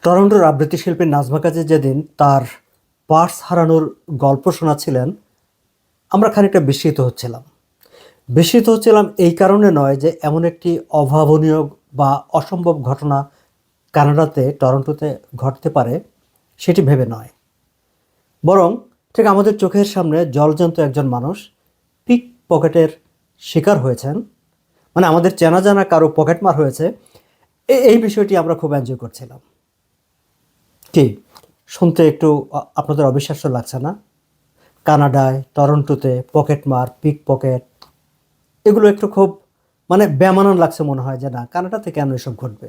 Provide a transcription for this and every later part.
টরন্টোর আবৃত্তি শিল্পী নাজমা কাজী যেদিন তার পার্স হারানোর গল্প শোনাচ্ছিলেন, আমরা খানিকটা বিস্মিত হচ্ছিলাম এই কারণে নয় যে এমন একটি অভাবনীয় বা অসম্ভব ঘটনা টরন্টোতে ঘটতে পারে সেটি ভেবে নয়, বরং ঠিক আমাদের চোখের সামনে জলজ্যান্ত একজন মানুষ পিক পকেটের শিকার হয়েছেন, মানে আমাদের চেনা জানা কারো পকেটমার হয়েছে। এই বিষয়টি আমরা খুব এনজয় করছিলাম। কি শুনতে একটু আপনাদের অবিশ্বাস্য লাগছে না? কানাডায় টরন্টোতে পকেটমার, পিক পকেট, এগুলো একটু খুব মানে বেমানান লাগছে, মনে হয় যে না, কানাডাতে কেন এসব ঘটবে।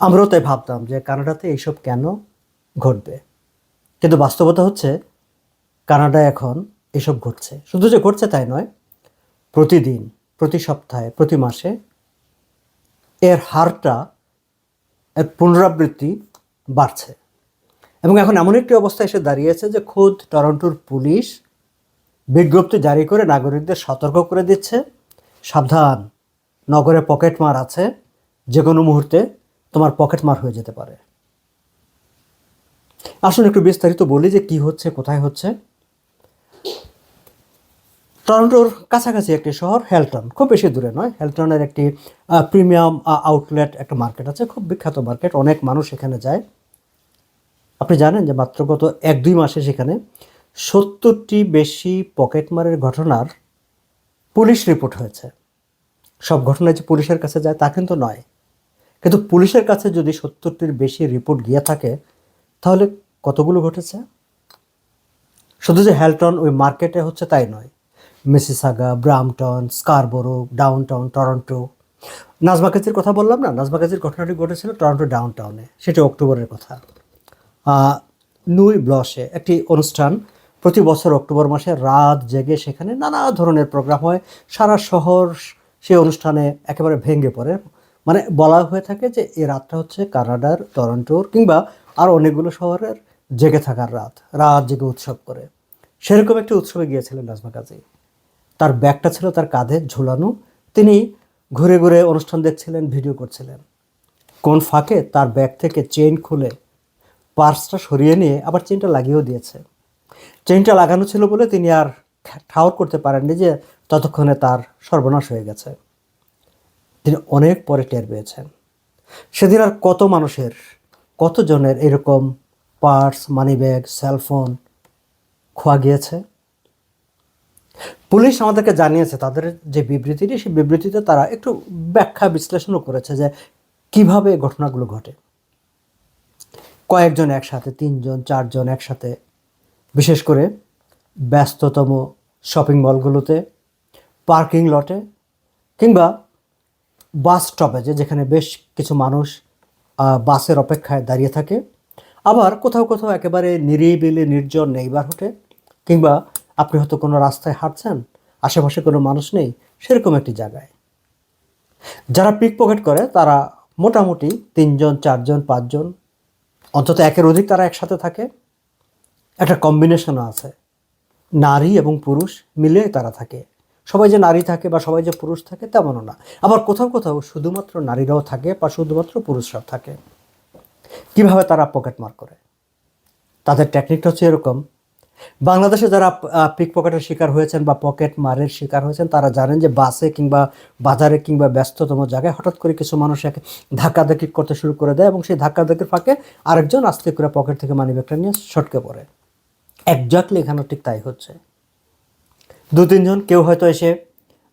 আমরাও তাই ভাবতাম যে কানাডাতে এইসব কেন ঘটবে, কিন্তু বাস্তবতা হচ্ছে কানাডায় এখন এসব ঘটছে। শুধু যে ঘটছে তাই নয়, প্রতিদিন, প্রতি সপ্তাহে, প্রতি মাসে এর হারটা, এর পুনরাবৃত্তি বাড়ছে। এবং এখন এমন একটি অবস্থা এসে দাঁড়িয়েছে যে খোদ টরন্টোর পুলিশ বিজ্ঞপ্তি জারি করে নাগরিকদের সতর্ক করে দিচ্ছে, সাবধান, নগরে পকেটমার আছে, যে কোনো মুহূর্তে তোমার পকেটমার হয়ে যেতে পারে। আসুন একটু বিস্তারিত বলি যে কি হচ্ছে, কোথায় হচ্ছে। টরন্টোর কাছাকাছি একটি শহর হেলটন, খুব বেশি দূরে নয়। হেলটনের একটি প্রিমিয়াম আউটলেট একটা মার্কেট আছে, খুব বিখ্যাত মার্কেট, অনেক মানুষ এখানে যায়। আপনি জানেন যে মাত্র গত 1-2 মাসে সেখানে 70টি বেশি পকেটমারের ঘটনার পুলিশ রিপোর্ট হয়েছে। সব ঘটনা যে পুলিশের কাছে যায় তা কিন্তু নয়, কিন্তু পুলিশের কাছে যদি 70টির বেশি রিপোর্ট গিয়ে থাকে, তাহলে কতগুলো ঘটেছে? শুধু যে হ্যালটন ওই মার্কেটে হচ্ছে তাই নয়, Mississauga, Brampton, Scarborough, downtown Toronto. Najma কাজীর কথা বললাম না, নাজমা কাজীর ঘটনাটি ঘটেছিল টরন্টো ডাউনটাউনে, সেটি অক্টোবরের কথা। নুই ব্লসে একটি অনুষ্ঠান, প্রতি বছর অক্টোবর মাসে রাত জেগে সেখানে নানা ধরনের প্রোগ্রাম হয়। সারা শহর সেই অনুষ্ঠানে একেবারে ভেঙে পড়ে। মানে বলা হয়ে থাকে যে এই রাতটা হচ্ছে কানাডার টরন্টোর কিংবা আর অনেকগুলো শহরের জেগে থাকার রাত, রাত জেগে উৎসব করে। সেরকম একটি উৎসবে গিয়েছিলেন নাজমা কাজী। তার ব্যাগটা ছিল তার কাঁধে ঝুলানো, তিনি ঘুরে ঘুরে অনুষ্ঠান দেখছিলেন, ভিডিও করছিলেন। কোন ফাঁকে তার ব্যাগ থেকে চেইন খুলে পার্সটা সরিয়ে নিয়ে আবার চেইনটা লাগিয়েও দিয়েছে। চেইনটা লাগানো ছিল বলে তিনি আর ঠাউর করতে পারেননি যে ততক্ষণে তার সর্বনাশ হয়ে গেছে। তিনি অনেক পরে টের পেয়েছেন। সেদিন আর কত মানুষের, কতজনের এরকম পার্স, মানিব্যাগ, সেলফোন খোয়া গিয়েছে। পুলিশ আমাদেরকে জানিয়েছে তাদের যে বিবৃতিটি, সেই বিবৃতিতে তারা একটু ব্যাখ্যা বিশ্লেষণও করেছে যে কিভাবে ঘটনাগুলো ঘটে। কয়েকজন একসাথে, 3জন 4জন একসাথে, বিশেষ করে ব্যস্ততম শপিং মলগুলোতে, পার্কিং লটে কিংবা বাস স্টপেজে, যেখানে বেশ কিছু মানুষ বাসের অপেক্ষায় দাঁড়িয়ে থাকে। আবার কোথাও কোথাও একেবারে নিরিবিলি নির্জন নেইবারহুডে, কিংবা আপনি হয়তো কোনো রাস্তায় হাঁটছেন, আশেপাশে কোনো মানুষ নেই, সেরকম একটি জায়গায়। যারা পিক পকেট করে তারা মোটামুটি 3জন 4জন 5জন, অন্তত একের অধিক তারা একসাথে থাকে। একটা কম্বিনেশনও আছে, নারী এবং পুরুষ মিলে তারা থাকে। সবাই যে নারী থাকে বা সবাই যে পুরুষ থাকে তেমনও না। আবার কোথাও কোথাও শুধুমাত্র নারীরাও থাকে বা শুধুমাত্র পুরুষরাও থাকে। কিভাবে তারা পকেট মার করে, তাদের টেকনিকটা হচ্ছে এরকম। বাংলাদেশে যারা পিক পকেটের শিকার হয়েছেন বা পকেট মারের শিকার হয়েছেন, তারা জানেন যে বাসে কিংবা বাজারে কিংবা ব্যস্ততম জায়গায় হঠাৎ করে কিছু মানুষ একে ধাক্কাধাক্কি করতে শুরু করে দেয়, এবং সেই ধাক্কাধাক্কির ফাঁকে আরেকজন আস্তে করে পকেট থেকে মানিব্যাগটা নিয়ে সটকে পড়ে। একজাক্টলি এখানেও ঠিক তাই হচ্ছে। 2-3 জন কেউ হয়তো এসে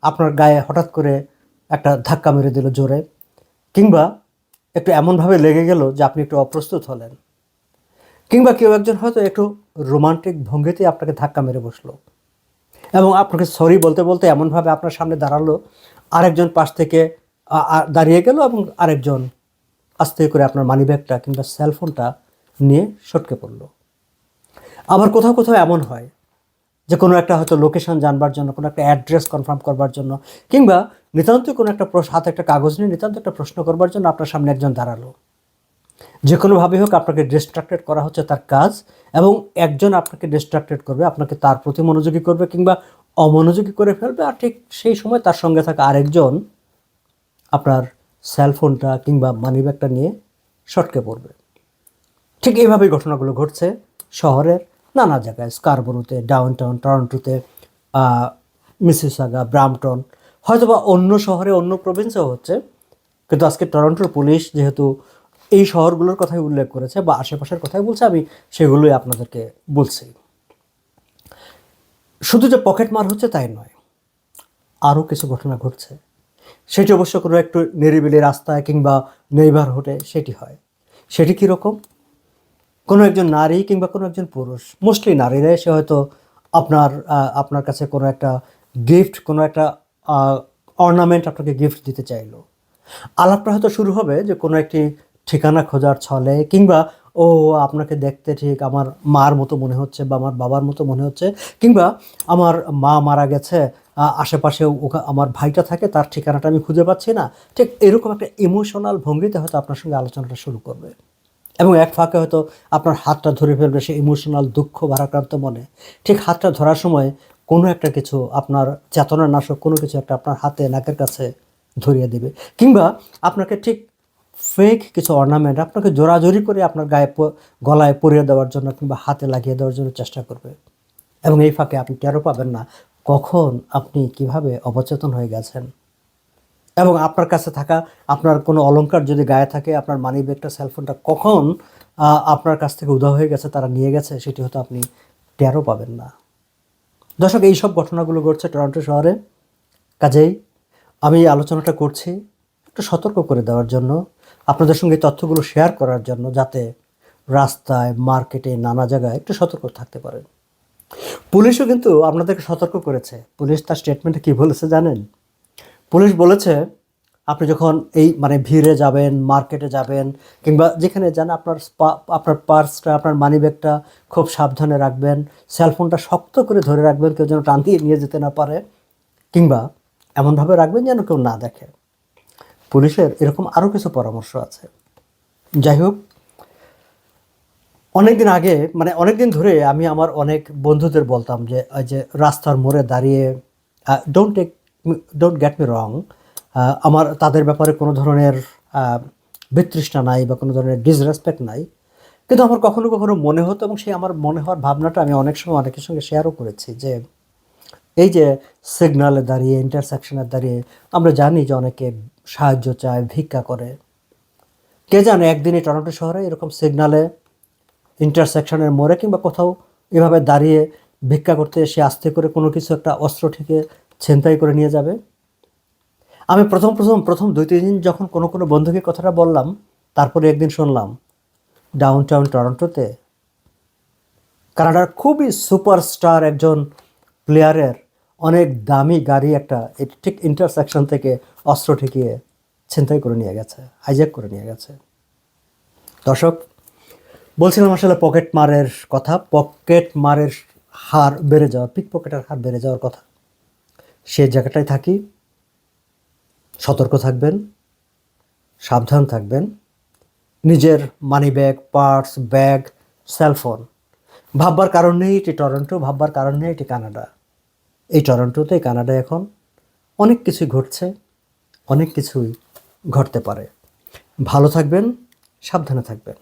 আপনার গায়ে হঠাৎ করে একটা ধাক্কা মেরে দিল জোরে, কিংবা একটু এমনভাবে লেগে গেল যে আপনি একটু অপ্রস্তুত হলেন, কিংবা কেউ একজন হয়তো একটু রোমান্টিক ভঙ্গিতে আপনাকে ধাক্কা মেরে বসলো এবং আপনাকে সরি বলতে বলতে এমনভাবে আপনার সামনে দাঁড়ালো, আরেকজন পাশ থেকে দাঁড়িয়ে গেল এবং আরেকজন আস্তে করে আপনার মানিব্যাগটা কিংবা সেলফোনটা নিয়ে সটকে পড়লো। আবার কোথাও কোথাও এমন হয় যে কোনো একটা হয়তো লোকেশন জানবার জন্য, কোনো একটা অ্যাড্রেস কনফার্ম করবার জন্য, কিংবা নিতান্ত কোনো একটা হাতে একটা কাগজ নিয়ে নিতান্ত একটা প্রশ্ন করবার জন্য আপনার সামনে একজন দাঁড়ালো। যে কোনোভাবে হোক আপনাকে ডিস্ট্রাক্টেড করা হচ্ছে তার কাজ, এবং একজন আপনাকে ডিস্ট্রাক্টেড করবে, আপনাকে তার প্রতি মনোযোগী করবে কিংবা অমনোযোগী করে ফেলবে, আর ঠিক সেই সময় তার সঙ্গে থাকা আরেকজন আপনার সেলফোনটা কিংবা মানিব্যাগটা নিয়ে সটকে পড়বে। ঠিক এইভাবেই ঘটনাগুলো ঘটছে শহরের নানা জায়গায়, স্কারবোরোতে, ডাউনটাউন টরন্টোতে, মিসিসাগা, ব্রাম্পটন, হয়তোবা অন্য শহরে অন্য প্রভিন্সেও হচ্ছে, কিন্তু আজকে টরন্টোর পুলিশ যেহেতু এই শহরগুলোর কথাই উল্লেখ করেছে বা আশেপাশের কথাই বলছে, আমি সেগুলোই আপনাদেরকে বলছি। শুধু যে পকেটমার হচ্ছে তাই নয়, আরও কিছু ঘটনা ঘটছে। সেটি অবশ্য কোনো একটু নিরিবিলি রাস্তায় কিংবা নেইবারহুডে সেটি হয়। সেটি কীরকম? কোনো একজন নারী কিংবা কোনো একজন পুরুষ, মোস্টলি নারীরা এসে হয়তো আপনার কাছে কোনো একটা গিফট, কোনো একটা অর্নামেন্ট আপনাকে গিফট দিতে চাইলো। আলাপটা হয়তো শুরু হবে যে কোনো একটি ঠিকানা খোঁজার ছলে, কিংবা ও আপনাকে দেখতে ঠিক আমার মার মতো মনে হচ্ছে বা আমার বাবার মতো মনে হচ্ছে, কিংবা আমার মা মারা গেছে, আশেপাশে আমার ভাইটা থাকে, তার ঠিকানাটা আমি খুঁজে পাচ্ছি না, ঠিক এরকম একটা ইমোশনাল ভঙ্গিতে হয়তো আপনার সঙ্গে আলোচনাটা শুরু করবে। এবং এক ফাঁকে হয়তো আপনার হাতটা ধরে ফেলবে সে ইমোশনাল দুঃখ ভারাক্রান্ত মনে। ঠিক হাতটা ধরার সময় কোনো একটা কিছু, আপনার চেতনা নাশক কোনো কিছু একটা আপনার হাতে নাকের কাছে ধরিয়ে দেবে, কিংবা আপনাকে ঠিক ফেক কিছু অর্নামেন্ট আপনাকে জোরাজোরি করে আপনার গলায় পরিয়ে দেওয়ার জন্য কিংবা হাতে লাগিয়ে দেওয়ার জন্য চেষ্টা করবে। এবং এই ফাঁকে আপনি টেরও পাবেন না কখন আপনি কিভাবে অবচেতন হয়ে গেছেন। এবং আপনার কাছে থাকা আপনার কোনো অলংকার যদি গায়ে থাকে, আপনার মানি ব্যাগটা, সেলফোনটা কখন আপনার কাছ থেকে উধাও হয়ে গেছে, তারা নিয়ে গেছে, সেটি হয়তো আপনি টেরও পাবেন না। দর্শক, এইসব ঘটনাগুলো ঘটছে টরন্টো শহরে। কাজেই আমি এই আলোচনাটা করছি একটু সতর্ক করে দেওয়ার জন্য, আপনাদের সঙ্গে তথ্যগুলো শেয়ার করার জন্য, যাতে রাস্তায়, মার্কেটে, নানা জায়গায় একটু সতর্ক থাকতে পারেন। পুলিশও কিন্তু আপনাদেরকে সতর্ক করেছে। পুলিশ তার স্টেটমেন্টে কী বলেছে জানেন? পুলিশ বলেছে, আপনি যখন এই ভিড়ে যাবেন, মার্কেটে যাবেন, কিংবা যেখানে যান, আপনার পার্সটা, আপনার মানি ব্যাগটা খুব সাবধানে রাখবেন, সেলফোনটা শক্ত করে ধরে রাখবেন, কেউ যেন টান দিয়ে নিয়ে যেতে না পারে, কিংবা এমনভাবে রাখবেন যেন কেউ না দেখে। পুলিশের এরকম আরও কিছু পরামর্শ আছে। যাই হোক, অনেকদিন আগে, অনেকদিন ধরে আমি আমার অনেক বন্ধুদের বলতাম যে ওই যে রাস্তার মোড়ে দাঁড়িয়ে, ডোন্ট গেট মি রং, আমার তাদের ব্যাপারে কোনো ধরনের বিতৃষ্ণা নাই বা কোনো ধরনের ডিসরেসপেক্ট নাই, কিন্তু আমার কখনো কখনো মনে হতো, এবং সেই আমার মনে হওয়ার ভাবনাটা আমি অনেক সময় অনেকের সঙ্গে শেয়ারও করেছি, যে এই যে সিগনালে দাঁড়িয়ে, ইন্টারসেকশনে দাঁড়িয়ে আমরা জানি যে অনেকে সাহায্য চায়, ভিক্ষা করে। কে জানে একদিনই টরন্টো শহরে এরকম সিগনালে, ইন্টারসেকশনের মোড়ে কিংবা কোথাও এভাবে দাঁড়িয়ে ভিক্ষা করতে এসে আস্তে করে কোনো কিছু একটা অস্ত্র থেকে ছিনতাই করে নিয়ে যাবে। আমি প্রথম 2-3 দিন যখন কোনো বন্ধুকে কথাটা বললাম, তারপরে একদিন শুনলাম ডাউনটাউন টরন্টোতে কানাডার খুবই সুপারস্টার একজন প্লেয়ারের অনেক দামি গাড়ি একটা ঠিক ইন্টারসেকশন থেকে অস্ত্র ঠেকিয়ে ছিনতাই করে নিয়ে গেছে, হাইজ্যাক করে নিয়ে গেছে। দর্শক, বলছিলাম আসলে পকেট মারের কথা, পকেট মারের হার বেড়ে যাওয়া, পিক পকেটের হার বেড়ে যাওয়ার কথা। সে জায়গাটায় থাকি। সতর্ক থাকবেন, সাবধান থাকবেন। নিজের money bag, purse, bag, cellphone, ভাববার কারণ নেই এটি টরন্টো, ভাববার কারণ নেই এটি কানাডা। এই টরন্টোতে, কানাডায় এখন অনেক কিছুই ঘটছে, অনেক কিছুই ঘটতে পারে। ভালো থাকবেন, সাবধানে থাকবেন।